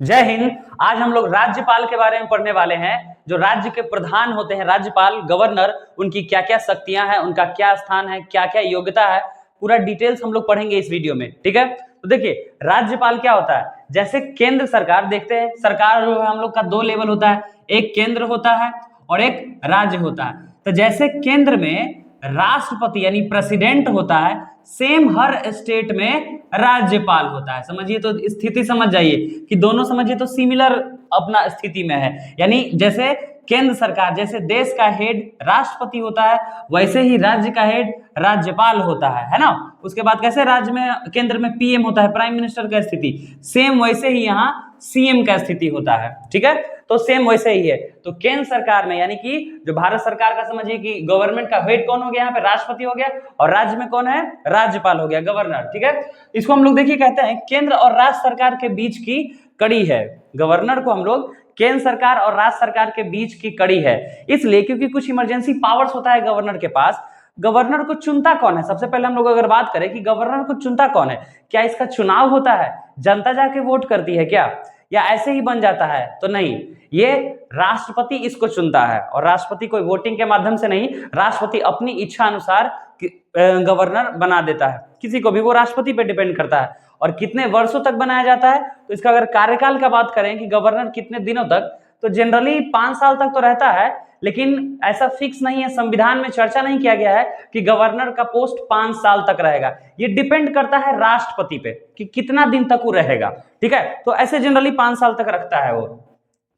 जय हिंद। आज हम लोग राज्यपाल के बारे में पढ़ने वाले हैं। जो राज्य के प्रधान होते हैं, राज्यपाल, गवर्नर, उनकी क्या क्या शक्तियां हैं, उनका क्या स्थान है, क्या क्या योग्यता है, पूरा डिटेल्स हम लोग पढ़ेंगे इस वीडियो में। ठीक है, तो देखिए राज्यपाल क्या होता है। जैसे केंद्र सरकार, देखते हैं सरकार जो है हम लोग का दो लेवल होता है, एक केंद्र होता है और एक राज्य होता है। तो जैसे केंद्र में राष्ट्रपति यानी प्रेसिडेंट होता है, सेम हर स्टेट में राज्यपाल होता है। समझिए, तो स्थिति समझ जाइए कि दोनों समझिए तो सिमिलर अपना स्थिति में है। यानी जैसे केंद्र सरकार, जैसे देश का हेड राष्ट्रपति होता है, वैसे ही राज्य का हेड राज्यपाल होता है ना। उसके बाद कैसे राज्य में, केंद्र में पीएम होता है, प्राइम मिनिस्टर का स्थिति, सेम वैसे ही यहाँ सीएम का स्थिति होता है। ठीक है, तो सेम वैसे ही है। तो केंद्र सरकार में यानी कि जो भारत सरकार का, समझिए कि गवर्नमेंट का हेड कौन हो गया, यहाँ पे राष्ट्रपति हो गया, और राज्य में कौन है, राज्यपाल हो गया, गवर्नर। ठीक है, इसको हम लोग देखिए कहते हैं केंद्र और राज्य सरकार के बीच की कड़ी है। गवर्नर को हम लोग केंद्र सरकार और राज्य सरकार के बीच की कड़ी है, इसलिए क्योंकि कुछ इमरजेंसी पावर्स होता है गवर्नर के पास। गवर्नर को चुनता कौन है? सबसे पहले हम लोग अगर बात करें कि गवर्नर को चुनता कौन है, क्या इसका चुनाव होता है, जनता जाके वोट करती है क्या, या ऐसे ही बन जाता है? तो नहीं, ये राष्ट्रपति इसको चुनता है, और राष्ट्रपति कोई वोटिंग के माध्यम से नहीं, राष्ट्रपति अपनी इच्छा अनुसार गवर्नर बना देता है किसी को भी, वो राष्ट्रपति पे डिपेंड करता है। और कितने वर्षों तक बनाया जाता है, तो इसका अगर कार्यकाल का बात करें कि गवर्नर कितने दिनों तक, तो जनरली 5 साल तक तो रहता है, लेकिन ऐसा फिक्स नहीं है, संविधान में चर्चा नहीं किया गया है कि गवर्नर का पोस्ट 5 साल तक रहेगा। ये डिपेंड करता है राष्ट्रपति पे कि कितना दिन तक वो रहेगा। ठीक है, तो ऐसे जनरली 5 साल तक रखता है वो।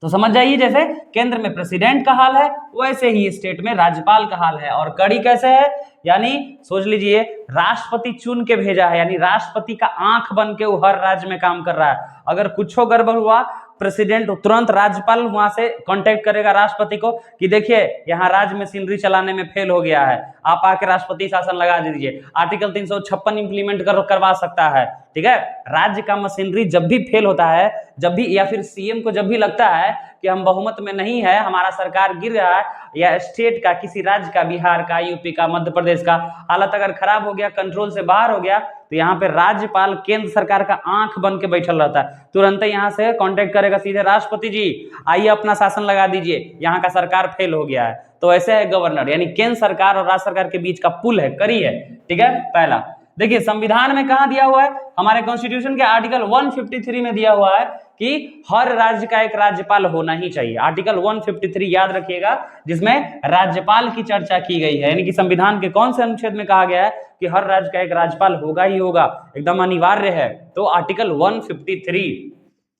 तो समझ जाइए, जैसे केंद्र में प्रेसिडेंट का हाल है, वैसे ही स्टेट में राज्यपाल का हाल है। और कड़ी कैसे है, यानी सोच लीजिए राष्ट्रपति चुन के भेजा है, यानी राष्ट्रपति का आंख बन के वो हर राज्य में काम कर रहा है। अगर कुछ गड़बड़ हुआ, प्रेसिडेंट तुरंत राज्यपाल वहां से कांटेक्ट करेगा राष्ट्रपति को कि देखिए यहाँ राज्य मशीनरी चलाने में फेल हो गया है, आप आके राष्ट्रपति शासन लगा दीजिए। आर्टिकल 356 इंप्लीमेंट करवा सकता है। ठीक है, राज्य का मशीनरी जब भी फेल होता है, जब भी, या फिर सीएम को जब भी लगता है कि हम बहुमत में नहीं है, हमारा सरकार गिर रहा है, या स्टेट का किसी राज्य का, बिहार का, यूपी का, मध्य प्रदेश का हालत अगर खराब हो गया, कंट्रोल से बाहर हो गया, तो यहाँ पे राज्यपाल केंद्र सरकार का आंख बन के बैठल रहता है। तुरंत यहाँ से कांटेक्ट करेगा सीधे, राष्ट्रपति जी आइए अपना शासन लगा दीजिए, यहाँ का सरकार फेल हो गया है। तो ऐसे है गवर्नर, यानी केंद्र सरकार और राज्य सरकार के बीच का पुल है, कड़ी है। ठीक है, पहला देखिए संविधान में कहा दिया हुआ है, हमारे कॉन्स्टिट्यूशन के आर्टिकल 153 में दिया हुआ है कि हर राज्य का एक राज्यपाल होना ही चाहिए। आर्टिकल 153 याद रखिएगा, जिसमें राज्यपाल की चर्चा की गई है। यानी कि संविधान के कौन से अनुच्छेद में कहा गया है कि हर राज्य का एक राज्यपाल होगा ही होगा, एकदम अनिवार्य है। तो आर्टिकल 153।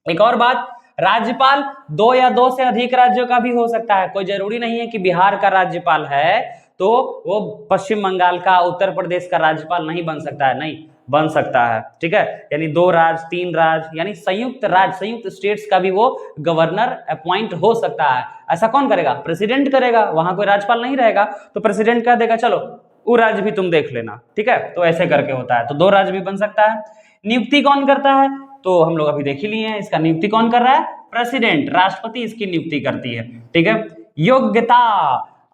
एक और बात, राज्यपाल 2 या 2 से अधिक राज्यों का भी हो सकता है। कोई जरूरी नहीं है कि बिहार का राज्यपाल है तो वो पश्चिम बंगाल का, उत्तर प्रदेश का राज्यपाल नहीं बन सकता है, नहीं बन सकता है। ठीक है, यानी 2 राज्य, 3 राज्य, यानी संयुक्त राज्य, संयुक्त स्टेट्स का भी वो गवर्नर अपॉइंट हो सकता है। ऐसा कौन करेगा? प्रेसिडेंट करेगा, वहां कोई राज्यपाल नहीं रहेगा तो प्रेसिडेंट कह देगा चलो वो राज्य भी तुम देख लेना। ठीक है, तो ऐसे करके होता है। तो 2 राज्य भी बन सकता है। नियुक्ति कौन करता है? तो हम लोग अभी देख ही लिए हैं, इसका नियुक्ति कौन कर रहा है? प्रेसिडेंट, राष्ट्रपति इसकी नियुक्ति करती है। ठीक है, योग्यता,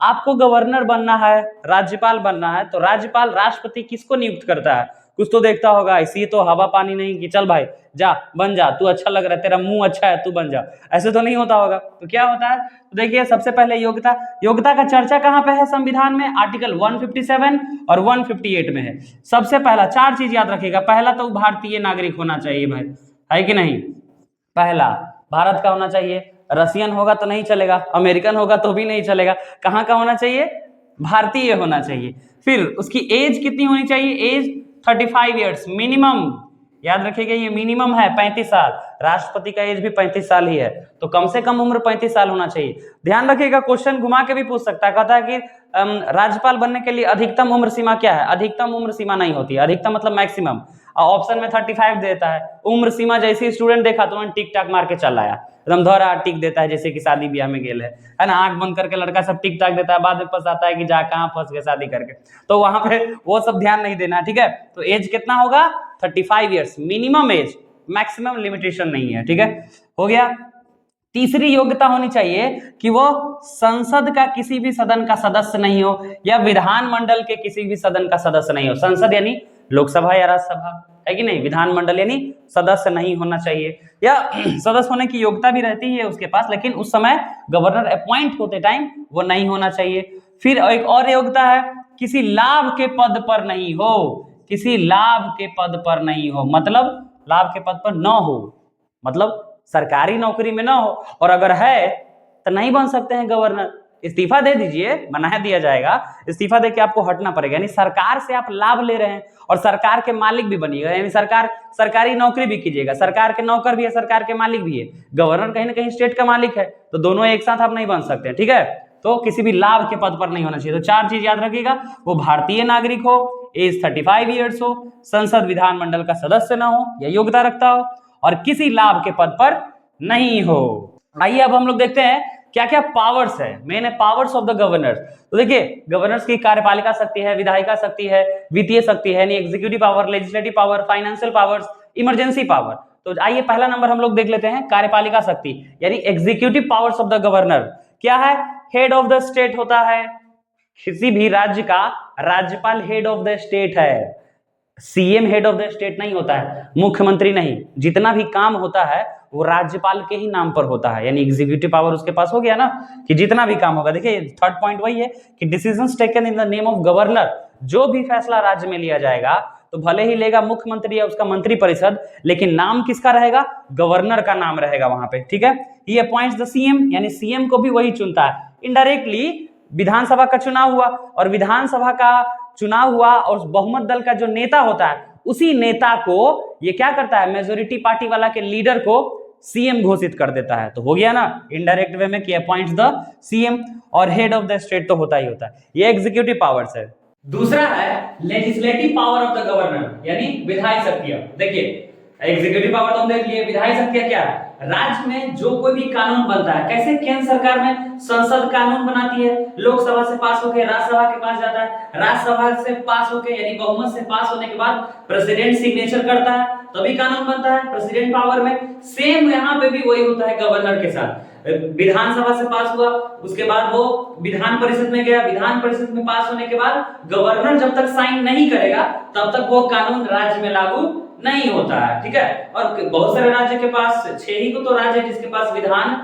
आपको गवर्नर बनना है, राज्यपाल बनना है, तो राज्यपाल, राष्ट्रपति किसको नियुक्त करता है? कुछ तो देखता होगा, इसी तो हवा पानी नहीं कि चल भाई जा बन जा, तू अच्छा लग रहा है, तेरा मुंह अच्छा है, तू बन जा, ऐसे तो नहीं होता होगा। तो क्या होता है? तो देखिए सबसे पहले योग्यता। योग्यता का चर्चा कहां पे है संविधान में? आर्टिकल 157 और 158 में है। सबसे पहला 4 चीज याद रखिएगा। पहला तो भारतीय नागरिक होना चाहिए भाई, है कि नहीं? पहला भारत का होना चाहिए, रशियन होगा तो नहीं चलेगा, अमेरिकन होगा तो भी नहीं चलेगा, कहाँ का होना चाहिए? भारतीय होना चाहिए। फिर उसकी एज कितनी होनी चाहिए? एज 35 ईयर्स मिनिमम, याद रखिएगा ये मिनिमम है 35 साल। राष्ट्रपति का एज भी 35 साल ही है, तो कम से कम उम्र 35 साल होना चाहिए। ध्यान रखिएगा, क्वेश्चन घुमा के भी पूछ सकता है, कहता है कि राज्यपाल बनने के लिए अधिकतम उम्र सीमा क्या है? अधिकतम उम्र सीमा नहीं होती, अधिकतम मतलब मैक्सिमम। ऑप्शन में 35 देता है, उम्र सीमा जैसे ही स्टूडेंट देखा तो टिक टाक मार के चल आया, एकदम धरा टिक देता है, जैसे कि शादी ब्याह में गेल है ना, आंख बंद करके लड़का सब टिक टाक देता है, बाद में पछताता है कि जा कहाँ फंस गए शादी करके। तो वहां पे वो सब ध्यान नहीं देना। ठीक है, तो एज कितना होगा? 35 years minimum age, maximum limitation नहीं है। ठीक है, हो गया। तीसरी योग्यता होनी चाहिए कि वो संसद का किसी भी सदन का सदस्य नहीं हो, या विधानमंडल के किसी भी सदन का सदस्य नहीं हो। संसद यानी लोकसभा या राज्यसभा, है कि नहीं, विधानमंडल यानी सदस्य नहीं होना चाहिए, या सदस्य होने की योग्यता भी रहती है उसके पास, लेकिन उस समय गवर्नर अपॉइंट होते टाइम वो नहीं होना चाहिए। फिर एक और योग्यता है, किसी लाभ के पद पर नहीं हो, किसी लाभ के पद पर नहीं हो, मतलब लाभ के पद पर न हो, मतलब सरकारी नौकरी में ना हो, और अगर है तो नहीं बन सकते हैं गवर्नर, इस्तीफा दे दीजिए, बना दिया जाएगा, इस्तीफा देके आपको हटना पड़ेगा, यानी सरकार से आप लाभ ले रहे हैं और सरकार के मालिक भी बनिएगा, यानी सरकारी नौकरी भी कीजिएगा, सरकार के नौकर भी है, सरकार के मालिक भी है, गवर्नर कहीं ना कहीं स्टेट का मालिक है, तो दोनों एक साथ आप नहीं बन सकते हैं, ठीक है। तो किसी भी लाभ के पद पर नहीं होना चाहिए। तो 4 चीज याद रखिएगा, वो भारतीय नागरिक हो, एज 35 ईयर्स हो, संसद विधानमंडल का सदस्य ना हो या योग्यता रखता हो, और किसी लाभ के पद पर नहीं हो। आइए अब हम लोग देखते हैं क्या क्या पावर्स है, मेन है पावर्स ऑफ द गवर्नर। तो देखिए गवर्नर्स की कार्यपालिका शक्ति है, विधायिका शक्ति है, वित्तीय शक्ति है यानी executive power, legislative power, financial powers, emergency power. तो आइए पहला नंबर हम लोग देख लेते हैं, कार्यपालिका शक्ति यानी executive powers of the governor. क्या है? हेड ऑफ द स्टेट होता है, किसी भी राज्य का राज्यपाल हेड ऑफ द स्टेट है, CM head of the state नहीं होता है, मुख्यमंत्री नहीं, जितना भी काम होता है वो राज्यपाल के ही नाम पर होता है, यानी एग्जीक्यूटिव पावर उसके पास हो गया ना, कि जितना भी काम होगा। देखिए थर्ड पॉइंट वही है कि decisions taken in the name of governor, जो भी फैसला राज्य में लिया जाएगा तो भले ही लेगा मुख्यमंत्री या उसका मंत्री परिषद, लेकिन नाम किसका रहेगा? गवर्नर का नाम रहेगा वहां पे, ठीक है। ही अपॉइंट्स द सीएम, यानी सीएम को भी वही चुनता है। इनडायरेक्टली विधानसभा का चुनाव हुआ और विधानसभा का चुनाव हुआ और बहुमत दल का जो नेता होता है उसी नेता को ये क्या करता है, मेजोरिटी पार्टी वाला के लीडर को सीएम घोषित कर देता है। तो हो गया ना इनडायरेक्ट वे में कि अपॉइंट्स द सीएम, और हेड ऑफ द स्टेट तो होता ही होता है। ये एग्जीक्यूटिव पावर्स है। दूसरा है legislative power of the governor यानी विधायी शक्तियां। देखिए एग्जीक्यूटिव पावर तो हम देख लिए, विधायी शक्तियां क्या है? राज्य में जो कोई भी कानून बनता है, कैसे केंद्र सरकार में संसद कानून बनाती है, लोकसभा से पास होकर राज्यसभा के पास जाता है, राज्यसभा से पास होकर यानी बहुमत से पास होने के बाद प्रेसिडेंट सिग्नेचर करता है तभी कानून बनता है प्रेसिडेंट पावर में। सेम यहाँ पे भी वही होता है गवर्नर के साथ। विधानसभा से पास हुआ, उसके बाद वो विधान परिषद में गया, विधान परिषद में पास होने के बाद गवर्नर जब तक साइन नहीं करेगा तब तक वो कानून राज्य में लागू नहीं होता है, ठीक है। और बहुत सारे राज्य के पास 6 ही को तो राज्य है जिसके पास विधान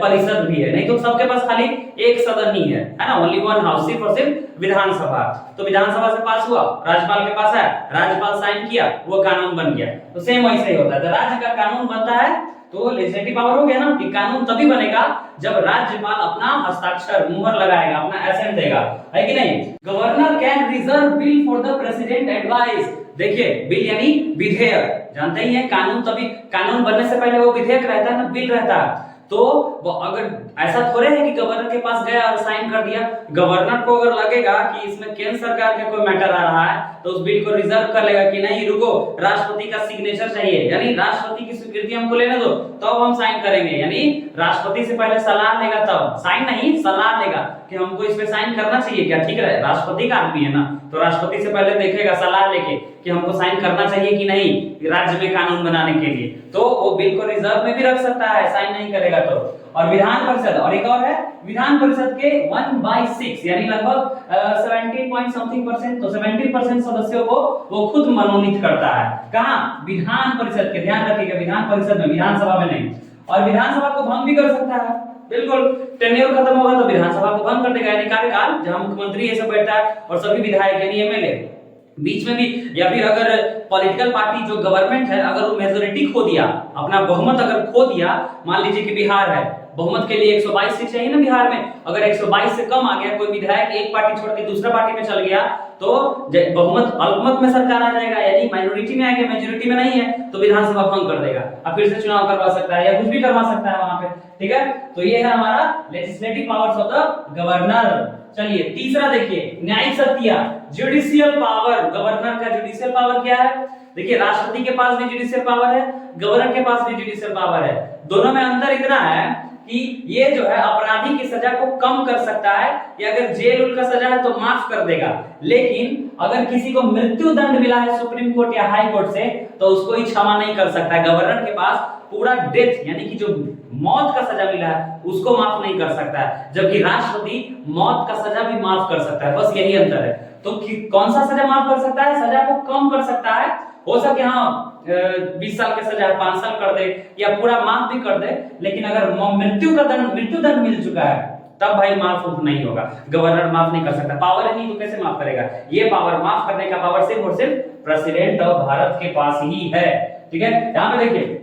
परिषद भी है, नहीं तो सबके पास खाली एक सदन ही है ना, ओनली वन हाउस, सिर्फ और सिर्फ विधानसभा। तो विधानसभा से पास हुआ, राज्यपाल के पास है, राज्यपाल साइन किया, वो कानून बन गया। तो सेम वैसे ही होता है, तो राज्य का कानून बनता है तो लेजिस्लेटिव पावर हो गया ना, कि कानून तभी बनेगा जब राज्यपाल अपना हस्ताक्षर मुहर लगाएगा, अपना एसेंट देगा, है कि नहीं। Governor can reserve bill for the president advice. देखिए बिल यानी विधेयक, जानते ही हैं कानून तभी, कानून बनने से पहले वो विधेयक रहता है ना, बिल रहता है। तो वो अगर ऐसा थोड़े है कि गवर्नर के पास गया और साइन कर दिया, गवर्नर को अगर लगेगा कि इसमें केंद्र सरकार का कोई मैटर आ रहा है तो उस बिल को रिजर्व कर लेगा कि नहीं रुको, राष्ट्रपति का सिग्नेचर चाहिए, यानी राष्ट्रपति की स्वीकृति हमको लेने दो तब हम साइन करेंगे, यानी राष्ट्रपति से पहले सलाह लेगा, तब साइन नहीं सलाह लेगा कि हमको इस पे साइन करना चाहिए क्या, ठीक है, राष्ट्रपति का आदमी है ना, तो राष्ट्रपति से पहले देखेगा सलाह लेके कि हमको साइन करना चाहिए कि नहीं राज्य में कानून बनाने के लिए, तो वो बिल को रिजर्व में भी रख सकता है साइन नहीं करेगा तो। और विधान परिषद, और एक और है विधान परिषद के 1/6 यानी लगभग 70% तो 70% सदस्यों को वो खुद मनोनीत करता है। कहां? विधान परिषद के, ध्यान रखिएगा विधान परिषद में, विधानसभा में नहीं। और विधानसभा को भंग भी कर सकता है, बिल्कुल, टेन्योर खत्म होगा तो विधानसभा को भंग कर देगा, यानी कार्यकाल जहां मुख्यमंत्री ये सब बैठता है और सभी विधायक यानी एमएलए बीच में भी, या फिर अगर पॉलिटिकल पार्टी जो गवर्नमेंट है अगर वो मेजोरिटी खो दिया, अपना बहुमत अगर खो दिया, मान लीजिए कि बिहार है, बहुमत के लिए 122 सीट चाहिए ना बिहार में, अगर 122 से कम आ गया, कोई विधायक एक पार्टी छोड़ के दूसरा पार्टी में चल गया तो बहुमत अल्पमत में सरकार आ जाएगा, यानी माइनॉरिटी में आएगा, मेजोरिटी में नहीं है, तो विधानसभा भंग कर देगा, अब फिर से चुनाव करवा सकता है या कुछ भी करवा सकता है वहां पे, ठीक है। तो ये है हमारा legislative powers of the governor. चलिए तीसरा देखिए, न्यायिक शक्तियां, जुडिशियल पावर। गवर्नर का जुडिशियल पावर क्या है? देखिए राष्ट्रपति के पास भी जुडिशियल पावर है, गवर्नर के पास भी जुडिशियल पावर है, दोनों में अंतर इतना है कि ये जो है अपराधी की सजा को कम कर सकता है, या अगर जेल का सजा है तो माफ कर देगा, लेकिन अगर किसी को मृत्यु दंड मिला है सुप्रीम कोर्ट या हाई कोर्ट से तो उसको ही क्षमा नहीं कर सकता है। गवर्नर के पास पूरा डेथ यानी कि जो मौत का सजा मिला है उसको माफ नहीं कर सकता है, जबकि राष्ट्रपति मौत का सजा भी माफ कर सकता है, बस यही अंतर है। तो कौन सा सजा माफ कर सकता है? सजा को कम कर सकता है हो सके हाँ 20 साल की सजा 5 साल कर दे या पूरा माफ भी कर दे, लेकिन अगर मृत्यु दंड मिल चुका है तब भाई माफ नहीं होगा, गवर्नर माफ नहीं कर सकता, पावर है नहीं तो कैसे माफ करेगा, ये पावर माफ करने का पावर सिर्फ और सिर्फ प्रेसिडेंट ऑफ भारत के पास ही है। ठीक है, यहां पे देखिए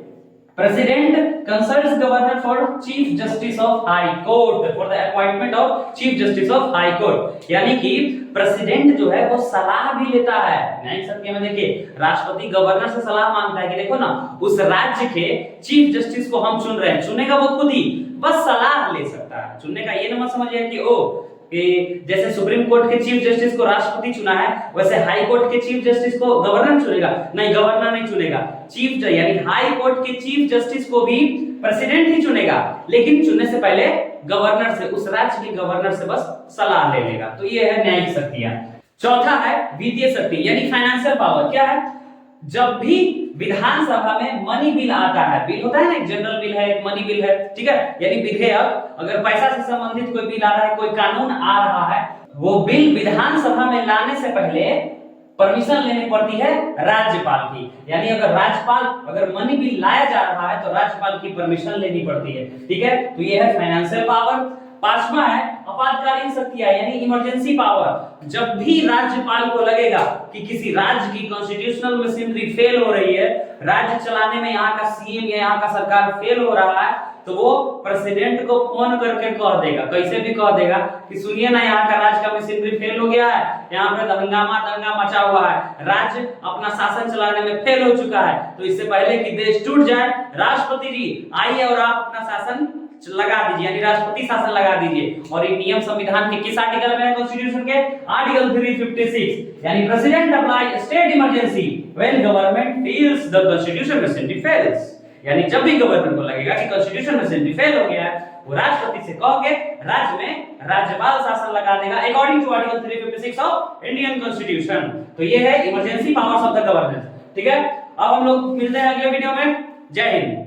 president consults governor for chief justice of high court, for the appointment of chief justice of high court, यानी कि प्रेसिडेंट जो है वो सलाह भी लेता है। न्यायिक सत्य में देखिए राष्ट्रपति गवर्नर से सलाह मांगता है कि देखो ना उस राज्य के चीफ जस्टिस को हम चुन रहे हैं, चुनेगा वो खुद ही, बस सलाह ले सकता है। चुनने का ये न मत समझिए कि कि जैसे सुप्रीम कोर्ट के चीफ जस्टिस को राष्ट्रपति चुना है वैसे हाई कोर्ट के चीफ जस्टिस को गवर्नर चुनेगा, नहीं गवर्नर नहीं चुनेगा, चीफ यानी हाई कोर्ट के चीफ जस्टिस को भी प्रेसिडेंट ही चुनेगा, लेकिन चुनने से पहले गवर्नर से, उस राज्य के गवर्नर से बस सलाह ले लेगा। तो ये है न्यायिक शक्तियां। चौथा है वित्तीय शक्ति यानी फाइनेंशियल पावर। क्या है, जब भी विधानसभा में मनी बिल आता है, बिल होता है ना, एक जनरल बिल है एक मनी बिल है, ठीक है, यानी विधेयक, अगर पैसा से संबंधित कोई बिल आ रहा है, कोई कानून आ रहा है, वो बिल विधानसभा में लाने से पहले परमिशन लेनी पड़ती है राज्यपाल की, यानी अगर राज्यपाल अगर मनी बिल लाया जा रहा है तो राज्यपाल की परमिशन लेनी पड़ती है। ठीक है, तो ये है फाइनेंशियल पावर। पांचवा है आपातकालीन शक्तियां यानी इमरजेंसी पावर। जब भी राज्यपाल को लगेगा कि किसी राज्य की कॉन्स्टिट्यूशनल मशीनरी फेल हो रही है, राज्य चलाने में यहाँ का सीएम या यहाँ का सरकार फेल हो रहा है, तो वो प्रेसिडेंट को फोन करके कह देगा, कैसे भी कह देगा कि सुनिए ना यहाँ का राज्य का मशीनरी फेल हो गया है, यहाँ पे हंगामा दंगा मचा हुआ है, राज्य अपना शासन चलाने में फेल हो चुका है, तो इससे पहले कि देश टूट जाए राष्ट्रपति जी आइए और आप अपना शासन लगा दीजिए, यानी राष्ट्रपति शासन लगा दीजिए। और ये नियम संविधान के किस आर्टिकल में है, कॉन्स्टिट्यूशन के आर्टिकल 356, यानी president apply state emergency when government feels the constitution machinery fails, यानी जब भी गवर्नर को लगेगा कि कॉन्स्टिट्यूशन मशीनरी फेल हो गया है, वो राष्ट्रपति से कह के राज्य में राज्यपाल शासन लगा देगा according to article 356 of Indian constitution. तो ये है emergency powers of the governor. ठीक है, अब हम लोग मिलते हैं अगले वीडियो में। जय हिंद।